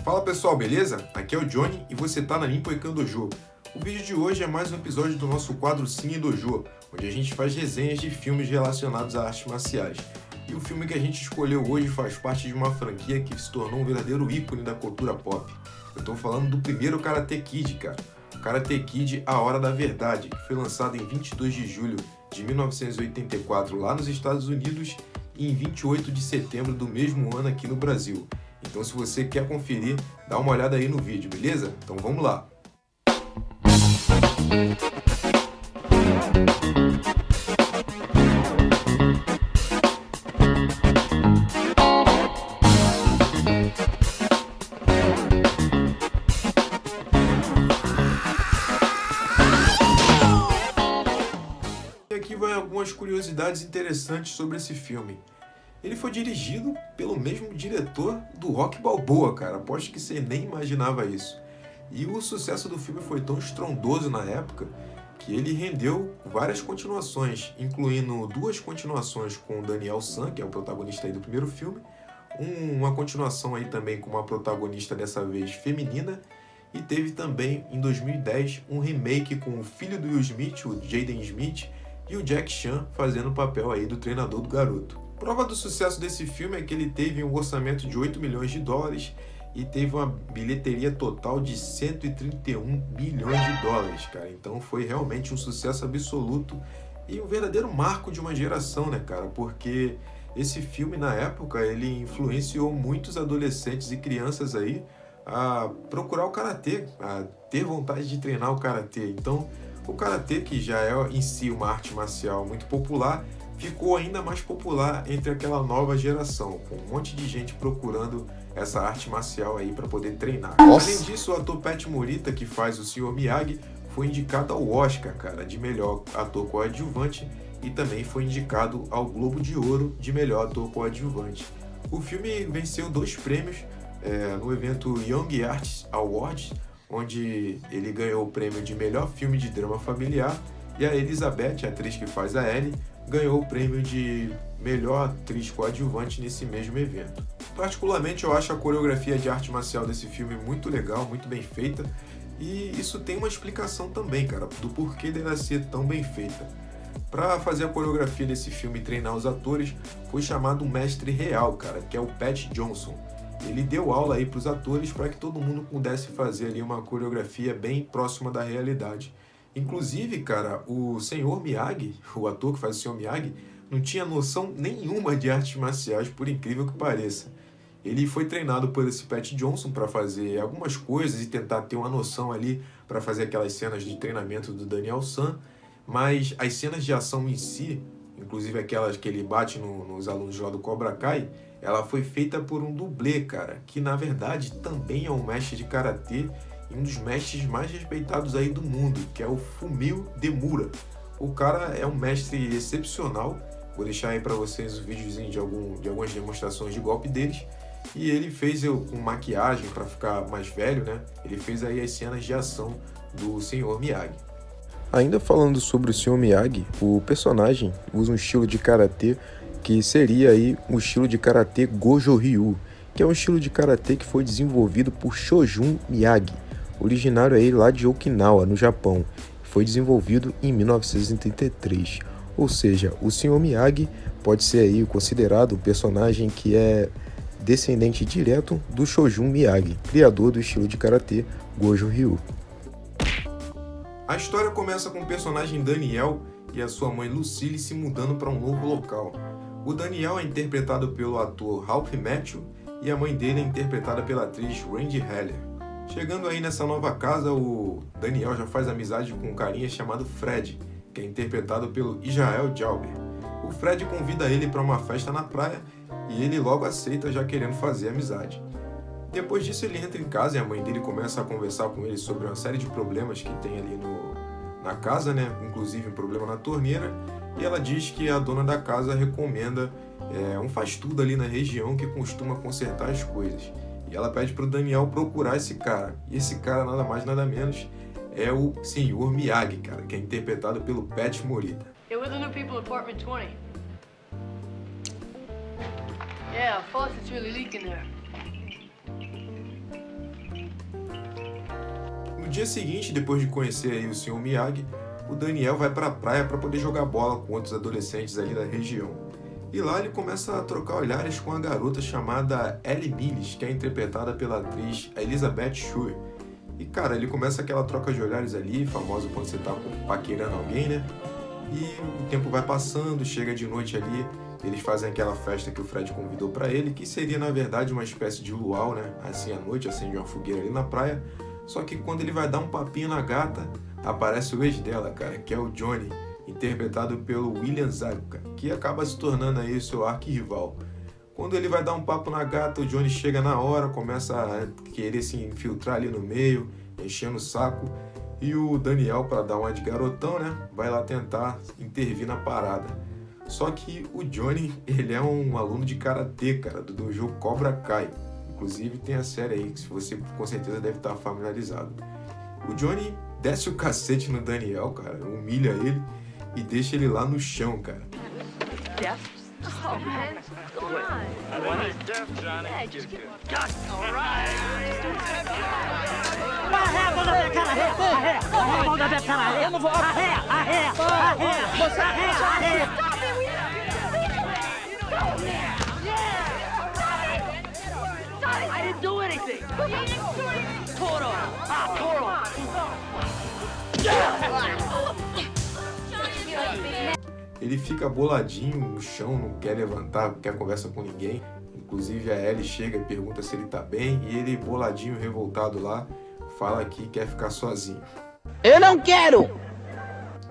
Fala pessoal, beleza? Aqui é o Johnny e você tá na Ninpoikan Dojo. O vídeo de hoje é mais um episódio do nosso quadro Cine Dojo, onde a gente faz resenhas de filmes relacionados a artes marciais. E o filme que a gente escolheu hoje faz parte de uma franquia que se tornou um verdadeiro ícone da cultura pop. Eu tô falando do primeiro Karate Kid, cara. Karate Kid A Hora da Verdade, que foi lançado em 22 de julho de 1984 lá nos Estados Unidos e em 28 de setembro do mesmo ano aqui no Brasil. Então, se você quer conferir, dá uma olhada aí no vídeo, beleza? Então vamos lá! E aqui vai algumas curiosidades interessantes sobre esse filme. Ele foi dirigido pelo mesmo diretor do Rocky Balboa, cara. Aposto que você nem imaginava isso. E o sucesso do filme foi tão estrondoso na época que ele rendeu várias continuações, incluindo 2 continuações com o Daniel San, que é o protagonista aí do primeiro filme, uma continuação aí também com uma protagonista dessa vez feminina, e teve também em 2010 um remake com o filho do Will Smith, o Jaden Smith, e o Jack Chan fazendo o papel aí do treinador do garoto. Prova do sucesso desse filme é que ele teve um orçamento de 8 milhões de dólares e teve uma bilheteria total de 131 milhões de dólares, cara. Então foi realmente um sucesso absoluto e um verdadeiro marco de uma geração, né, cara? Porque esse filme, na época, ele influenciou muitos adolescentes e crianças aí a procurar o karatê, a ter vontade de treinar o karatê. Então, o karatê, que já é em si uma arte marcial muito popular, ficou ainda mais popular entre aquela nova geração, com um monte de gente procurando essa arte marcial aí para poder treinar. Nossa. Além disso, o ator Pat Morita, que faz o Sr. Miyagi, foi indicado ao Oscar, cara, de melhor ator coadjuvante e também foi indicado ao Globo de Ouro de melhor ator coadjuvante. O filme venceu 2 prêmios no evento Young Arts Awards, onde ele ganhou o prêmio de melhor filme de drama familiar, e a Elizabeth, a atriz que faz a Ellie, ganhou o prêmio de melhor atriz coadjuvante nesse mesmo evento. Particularmente, eu acho a coreografia de arte marcial desse filme muito legal, muito bem feita, e isso tem uma explicação também, cara, do porquê dela ser tão bem feita. Para fazer a coreografia desse filme e treinar os atores, foi chamado um mestre real, cara, que é o Pat Johnson. Ele deu aula aí para os atores para que todo mundo pudesse fazer ali uma coreografia bem próxima da realidade. Inclusive, cara, o Sr. Miyagi, o ator que faz o Sr. Miyagi, não tinha noção nenhuma de artes marciais, por incrível que pareça. Ele foi treinado por esse Pat Johnson para fazer algumas coisas e tentar ter uma noção ali para fazer aquelas cenas de treinamento do Daniel San, mas as cenas de ação em si, inclusive aquelas que ele bate nos alunos lá do Cobra Kai, ela foi feita por um dublê, cara, que na verdade também é um mestre de karatê e um dos mestres mais respeitados aí do mundo, que é o Fumio Demura. O cara é um mestre excepcional. Vou deixar aí para vocês o videozinho de algumas demonstrações de golpe deles. E ele fez com maquiagem para ficar mais velho, né? Ele fez aí as cenas de ação do Sr. Miyagi. Ainda falando sobre o Sr. Miyagi, o personagem usa um estilo de karatê que seria aí o estilo de karatê Gojo Ryu, que é um estilo de karatê que foi desenvolvido por Shojun Miyagi, originário aí lá de Okinawa, no Japão. Foi desenvolvido em 1983. Ou seja, o Sr. Miyagi pode ser aí considerado um personagem que é descendente direto do Shojun Miyagi, criador do estilo de karatê Gojo Ryu. A história começa com o personagem Daniel e a sua mãe Lucille se mudando para um novo local. O Daniel é interpretado pelo ator Ralph Macchio e a mãe dele é interpretada pela atriz Randy Heller. Chegando aí nessa nova casa, o Daniel já faz amizade com um carinha chamado Fred, que é interpretado pelo Israel Jauber. O Fred convida ele para uma festa na praia e ele logo aceita, já querendo fazer amizade. Depois disso ele entra em casa e a mãe dele começa a conversar com ele sobre uma série de problemas que tem ali na casa, né? Inclusive um problema na torneira, e ela diz que a dona da casa recomenda um faz-tudo ali na região que costuma consertar as coisas. E ela pede para o Daniel procurar esse cara. E esse cara, nada mais nada menos, é o Sr. Miyagi, cara, que é interpretado pelo Pat Morita. Yeah, we're the new people in apartment 20. Yeah, faucet's really leaking there. dia seguinte, depois de conhecer aí o Sr. Miyagi, o Daniel vai para a praia para poder jogar bola com outros adolescentes ali da região. E lá ele começa a trocar olhares com a garota chamada Ellie Mills, que é interpretada pela atriz Elizabeth Shue. E cara, ele começa aquela troca de olhares ali, famosa quando você tá paquerando alguém, né? E o tempo vai passando, chega de noite ali, eles fazem aquela festa que o Fred convidou para ele, que seria na verdade uma espécie de luau, né? Assim à noite, acende uma fogueira ali na praia. Só que quando ele vai dar um papinho na gata, aparece o ex dela, cara, que é o Johnny, interpretado pelo William Zabka, que acaba se tornando aí seu arquirrival. Quando ele vai dar um papo na gata, o Johnny chega na hora, começa a querer se infiltrar ali no meio, enchendo o saco, e o Daniel, para dar uma de garotão, né, vai lá tentar intervir na parada. Só que o Johnny, ele é um aluno de karatê, cara, do dojo Cobra Kai. Inclusive tem a série aí que você com certeza deve estar familiarizado. O Johnny desce o cacete no Daniel, cara, humilha ele e deixa ele lá no chão, cara. Oh, man. Go on. Yeah, just get... All right. I didn't do anything. Toro. Ele fica boladinho no chão, não quer levantar, não quer conversa com ninguém. Inclusive a Ellie chega e pergunta se ele tá bem, e ele, boladinho, revoltado lá, fala que quer ficar sozinho. Eu não quero!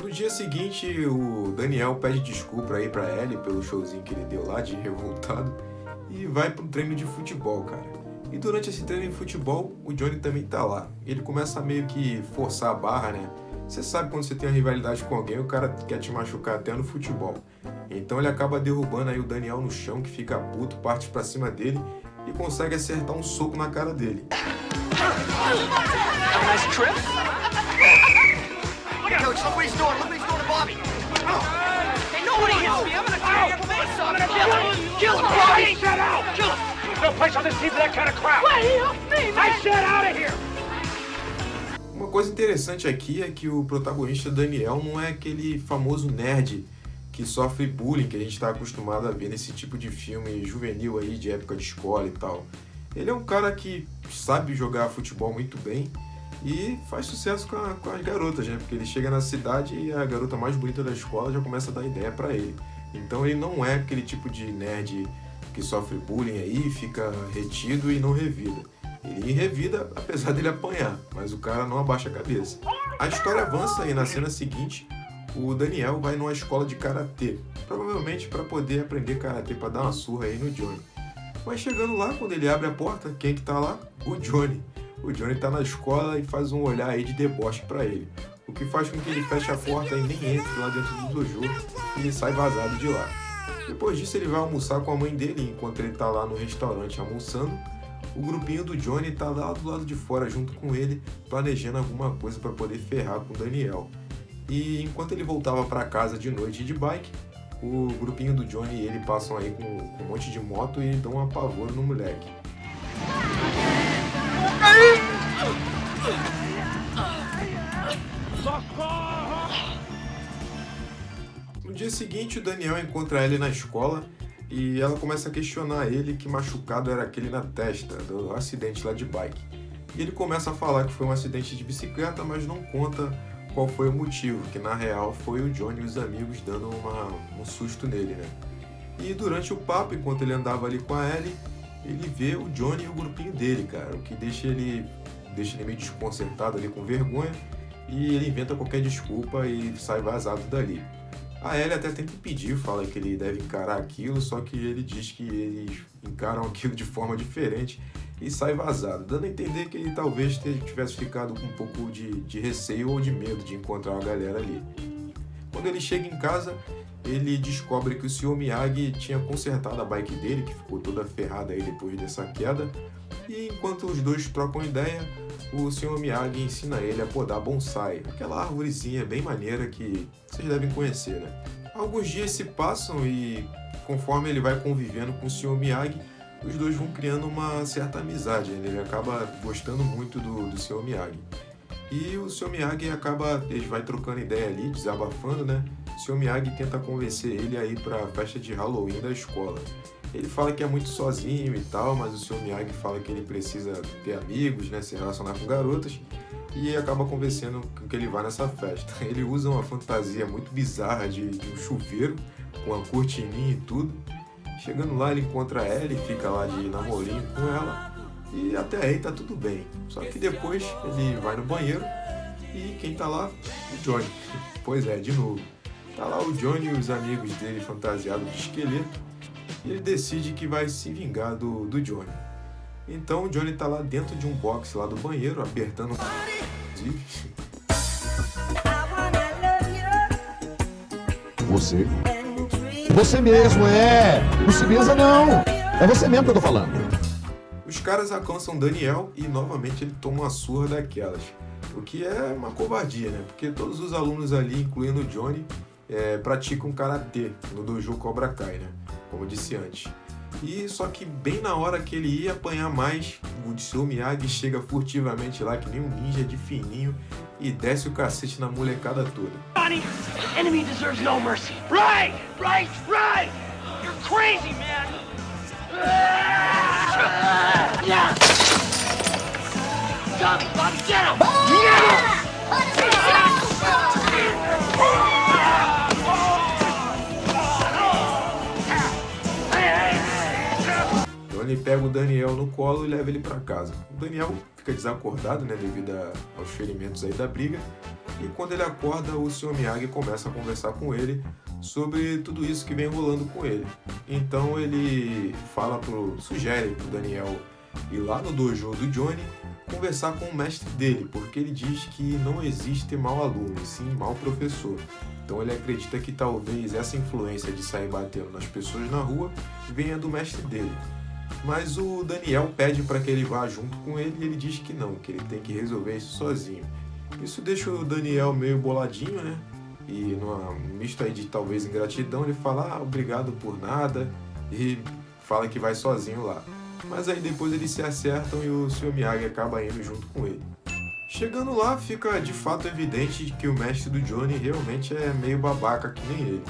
No dia seguinte, o Daniel pede desculpa aí pra Ellie pelo showzinho que ele deu lá de revoltado e vai pro treino de futebol, cara. E durante esse treino de futebol, o Johnny também tá lá. Ele começa a meio que forçar a barra, né? Você sabe quando você tem uma rivalidade com alguém, o cara quer te machucar até no futebol. Então ele acaba derrubando aí o Daniel no chão, que fica puto, parte pra cima dele e consegue acertar um soco na cara dele. Nice trip. Coach, look what he's doing. Look what he's doing to Bobby. Hey, nobody help me. I'm gonna tear your face off. I'm gonna kill him. Kill him, Bobby. Get out. Kill him. There's no place on this team for that kind of crap. Wait, help me, man. I said out of here. Uma coisa interessante aqui é que o protagonista Daniel não é aquele famoso nerd que sofre bullying que a gente está acostumado a ver nesse tipo de filme juvenil aí de época de escola e tal. Ele é um cara que sabe jogar futebol muito bem e faz sucesso com as garotas, né? Porque ele chega na cidade e a garota mais bonita da escola já começa a dar ideia para ele. Então ele não é aquele tipo de nerd que sofre bullying aí, fica retido e não revida. Ele revida apesar dele apanhar, mas o cara não abaixa a cabeça. A história avança e na cena seguinte, o Daniel vai numa escola de karatê, provavelmente para poder aprender karatê para dar uma surra aí no Johnny. Mas chegando lá, quando ele abre a porta, quem que tá lá? O Johnny. O Johnny tá na escola e faz um olhar aí de deboche para ele, o que faz com que ele feche a porta e nem entre lá dentro do dojo e ele sai vazado de lá. Depois disso ele vai almoçar com a mãe dele, enquanto ele tá lá no restaurante almoçando. O grupinho do Johnny tá lá do lado de fora junto com ele, planejando alguma coisa para poder ferrar com o Daniel. E enquanto ele voltava para casa de noite de bike, o grupinho do Johnny e ele passam aí com um monte de moto e dão um apavoro no moleque. No dia seguinte, o Daniel encontra ele na escola e ela começa a questionar ele que machucado era aquele na testa, do acidente lá de bike. E ele começa a falar que foi um acidente de bicicleta, mas não conta qual foi o motivo, que na real foi o Johnny e os amigos dando um susto nele, né? E durante o papo, enquanto ele andava ali com a Ellie, ele vê o Johnny e o grupinho dele, cara, o que deixa ele meio desconcertado ali, com vergonha, e ele inventa qualquer desculpa e sai vazado dali. A Ellie até tenta impedir, fala que ele deve encarar aquilo, só que ele diz que eles encaram aquilo de forma diferente e sai vazado, dando a entender que ele talvez tivesse ficado com um pouco de receio ou de medo de encontrar a galera ali. Quando ele chega em casa, ele descobre que o Sr. Miyagi tinha consertado a bike dele, que ficou toda ferrada aí depois dessa queda, e enquanto os dois trocam ideia, o Sr. Miyagi ensina ele a podar bonsai, aquela arvorezinha bem maneira que vocês devem conhecer, né? Alguns dias se passam e, conforme ele vai convivendo com o Sr. Miyagi, os dois vão criando uma certa amizade, né? Ele acaba gostando muito do Sr. Miyagi. E o Sr. Miyagi eles vai trocando ideia ali, desabafando, né? O Sr. Miyagi tenta convencer ele a ir pra festa de Halloween da escola. Ele fala que é muito sozinho e tal, mas o Sr. Miyagi fala que ele precisa ter amigos, né? Se relacionar com garotas. E acaba convencendo que ele vá nessa festa. Ele usa uma fantasia muito bizarra de um chuveiro, com uma cortininha e tudo. Chegando lá, ele encontra ela e fica lá de namorinho com ela. E até aí tá tudo bem. Só que depois ele vai no banheiro e quem tá lá? O Johnny. Pois é, de novo. Tá lá o Johnny e os amigos dele fantasiados de esqueleto. E ele decide que vai se vingar do Johnny. Então o Johnny tá lá dentro de um box lá do banheiro, apertando Você mesmo, Não se mesa, não. É você mesmo que eu tô falando. Os caras alcançam Daniel e novamente ele toma uma surra daquelas. O que é uma covardia, né? Porque todos os alunos ali, incluindo o Johnny, praticam karatê no dojo Cobra Kai, né? Como eu disse antes. E só que bem na hora que ele ia apanhar mais, o Sr. Miyagi chega furtivamente lá, que nem um ninja de fininho, e desce o cacete na molecada toda. Johnny, the enemy deserves no mercy. Right! You're crazy, man! Tommy, Bobby, get him! Então ele pega o Daniel no colo e leva ele pra casa. O Daniel fica desacordado, né, devido aos ferimentos aí da briga. E quando ele acorda, o Sr. Miyagi começa a conversar com ele sobre tudo isso que vem rolando com ele. Então ele sugere pro Daniel ir lá no dojo do Johnny conversar com o mestre dele, porque ele diz que não existe mau aluno, e sim mau professor. Então ele acredita que talvez essa influência de sair batendo nas pessoas na rua venha do mestre dele. Mas o Daniel pede para que ele vá junto com ele e ele diz que não, que ele tem que resolver isso sozinho. Isso deixa o Daniel meio boladinho, né? E num misto aí de talvez ingratidão, ele fala obrigado por nada e fala que vai sozinho lá. Mas aí depois eles se acertam e o Sr. Miyagi acaba indo junto com ele. Chegando lá, fica de fato evidente que o mestre do Johnny realmente é meio babaca que nem ele.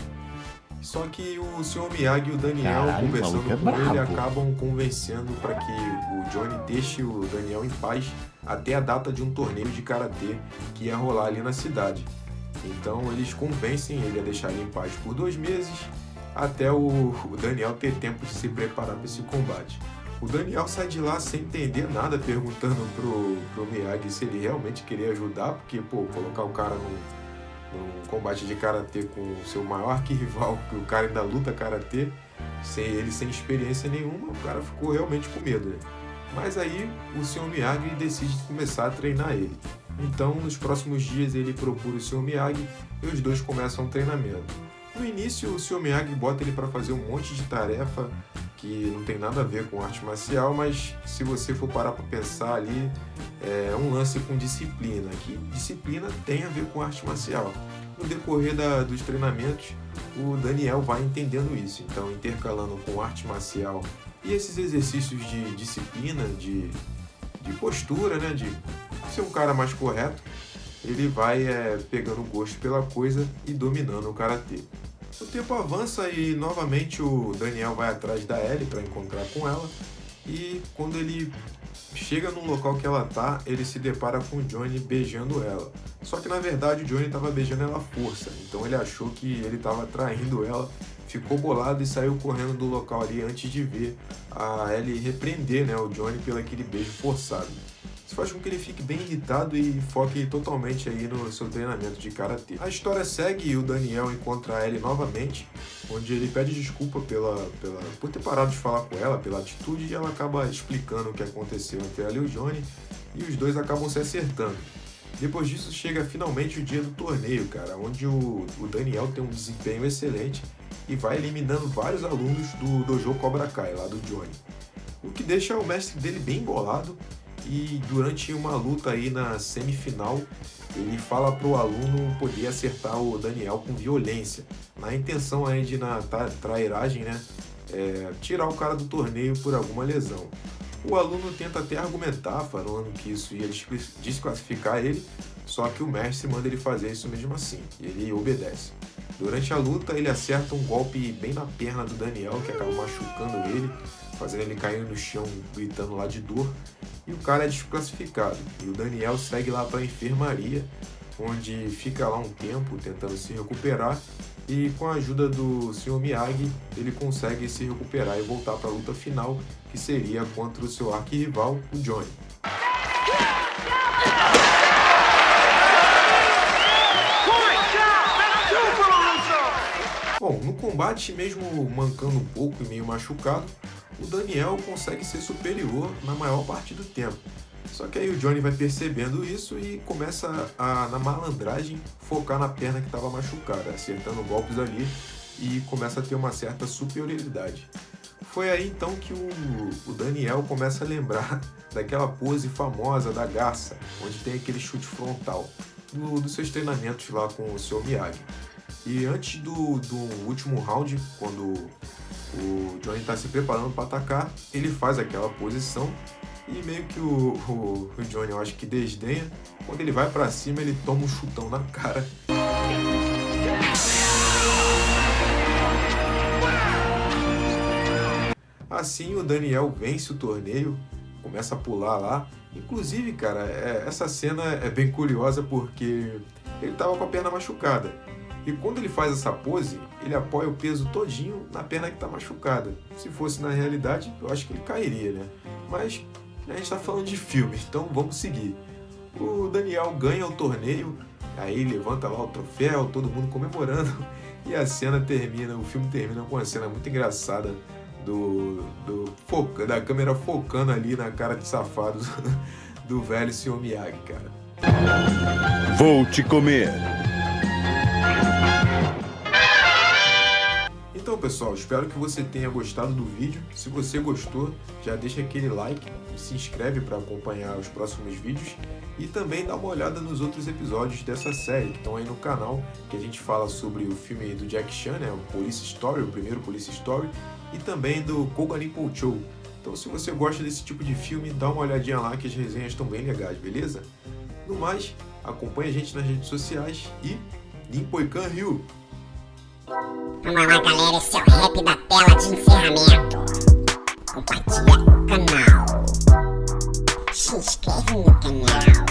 Só que o Sr. Miyagi e o Daniel, conversando com ele, acabam convencendo para que o Johnny deixe o Daniel em paz até a data de um torneio de karatê que ia rolar ali na cidade. Então eles convencem ele a deixar ele em paz por 2 meses, até o Daniel ter tempo de se preparar para esse combate. O Daniel sai de lá sem entender nada, perguntando pro Miyagi se ele realmente queria ajudar, porque, colocar o cara num combate de karatê com o seu maior arquirrival, que o cara ainda luta karatê, sem experiência nenhuma, o cara ficou realmente com medo, né? Mas aí o Sr. Miyagi decide começar a treinar ele. Então, nos próximos dias, ele procura o Sr. Miyagi e os dois começam o treinamento. No início, o Sr. Miyagi bota ele para fazer um monte de tarefa que não tem nada a ver com arte marcial, mas se você for parar para pensar ali, é um lance com disciplina, que disciplina tem a ver com arte marcial. No decorrer dos treinamentos, o Daniel vai entendendo isso, então intercalando com arte marcial e esses exercícios de disciplina, de postura, né, de ser um cara mais correto, ele vai pegando gosto pela coisa e dominando o karatê. O tempo avança e novamente o Daniel vai atrás da Ellie para encontrar com ela, e quando ele chega no local que ela tá, ele se depara com o Johnny beijando ela. Só que na verdade o Johnny estava beijando ela à força, então ele achou que ele estava traindo ela, ficou bolado e saiu correndo do local ali antes de ver a Ellie repreender, né, o Johnny pelo aquele beijo forçado. Isso faz com que ele fique bem irritado e foque totalmente aí no seu treinamento de karatê. A história segue e o Daniel encontra a Ellie novamente, onde ele pede desculpa por ter parado de falar com ela, pela atitude, e ela acaba explicando o que aconteceu entre ela e o Johnny, e os dois acabam se acertando. Depois disso chega finalmente o dia do torneio, cara, onde o Daniel tem um desempenho excelente e vai eliminando vários alunos do dojo Cobra Kai, lá do Johnny. O que deixa o mestre dele bem bolado. E durante uma luta aí na semifinal, ele fala pro aluno poder acertar o Daniel com violência, na intenção aí de, na trairagem, né, tirar o cara do torneio por alguma lesão. O aluno tenta até argumentar, falando que isso ia desclassificar ele, só que o mestre manda ele fazer isso mesmo assim, e ele obedece. Durante a luta, ele acerta um golpe bem na perna do Daniel, que acaba machucando ele, fazendo ele cair no chão, gritando lá de dor, e o cara é desclassificado. E o Daniel segue lá para a enfermaria, onde fica lá um tempo tentando se recuperar, e com a ajuda do Sr. Miyagi, ele consegue se recuperar e voltar para a luta final, que seria contra o seu arquirrival, o Johnny. Bom, no combate, mesmo mancando um pouco e meio machucado, o Daniel consegue ser superior na maior parte do tempo. Só que aí o Johnny vai percebendo isso e começa na malandragem, focar na perna que estava machucada, acertando golpes ali e começa a ter uma certa superioridade. Foi aí então que o Daniel começa a lembrar daquela pose famosa da garça, onde tem aquele chute frontal, dos seus treinamentos lá com o Sr. Miyagi. E antes do último round, quando o Johnny está se preparando para atacar, ele faz aquela posição e meio que o Johnny, eu acho que desdenha. Quando ele vai para cima, ele toma um chutão na cara. Assim, o Daniel vence o torneio, começa a pular lá. Inclusive, cara, essa cena é bem curiosa porque ele tava com a perna machucada. E quando ele faz essa pose, ele apoia o peso todinho na perna que tá machucada. Se fosse na realidade, eu acho que ele cairia, né? Mas a gente tá falando de filme, então vamos seguir. O Daniel ganha o torneio, aí levanta lá o troféu, todo mundo comemorando. E a cena termina, o filme termina com uma cena muito engraçada da câmera focando ali na cara de safado do velho Sr. Miyagi, cara. Vou te comer. Então, pessoal, espero que você tenha gostado do vídeo. Se você gostou, já deixa aquele like, se inscreve para acompanhar os próximos vídeos e também dá uma olhada nos outros episódios dessa série que estão aí no canal, que a gente fala sobre o filme do Jack Chan, né, o Police Story, o primeiro Police Story, e também do Koga Rinpo Cho. Então, se você gosta desse tipo de filme, dá uma olhadinha lá que as resenhas estão bem legais, beleza? No mais, acompanhe a gente nas redes sociais e Nimpoikan Ryu! Vamos lá, galera, esse é o rap da tela de encerramento. Compartilha o canal, se inscreve no canal,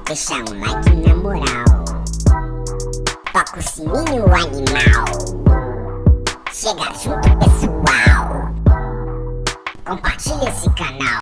deixa um like na moral, toca o sininho animal, chega junto pessoal, compartilha esse canal.